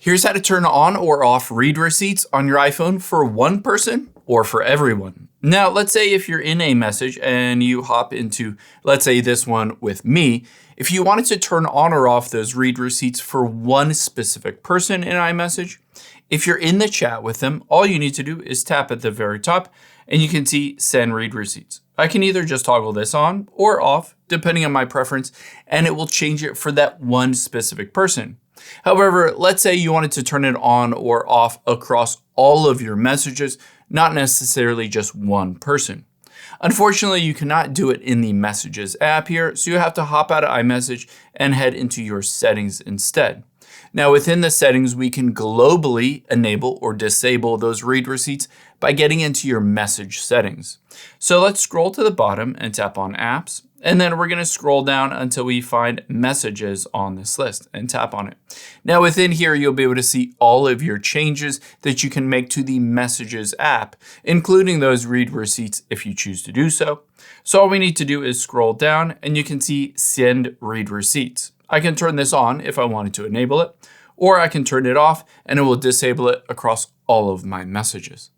Here's how to turn on or off read receipts on your iPhone for one person or for everyone. Now, let's say if you're in a message and you hop into, let's say this one with me, if you wanted to turn on or off those read receipts for one specific person in iMessage, if you're in the chat with them, all you need to do is tap at the very top and you can see send read receipts. I can either just toggle this on or off, depending on my preference, and it will change it for that one specific person. However, let's say you wanted to turn it on or off across all of your messages, not necessarily just one person. Unfortunately, you cannot do it in the Messages app here, so you have to hop out of iMessage and head into your settings instead. Now, within the settings, we can globally enable or disable those read receipts by getting into your message settings. So let's scroll to the bottom and tap on apps. And then we're going to scroll down until we find messages on this list and tap on it. Now within here, you'll be able to see all of your changes that you can make to the Messages app, including those read receipts if you choose to do so. So all we need to do is scroll down and you can see send read receipts. I can turn this on if I wanted to enable it, or I can turn it off and it will disable it across all of my messages.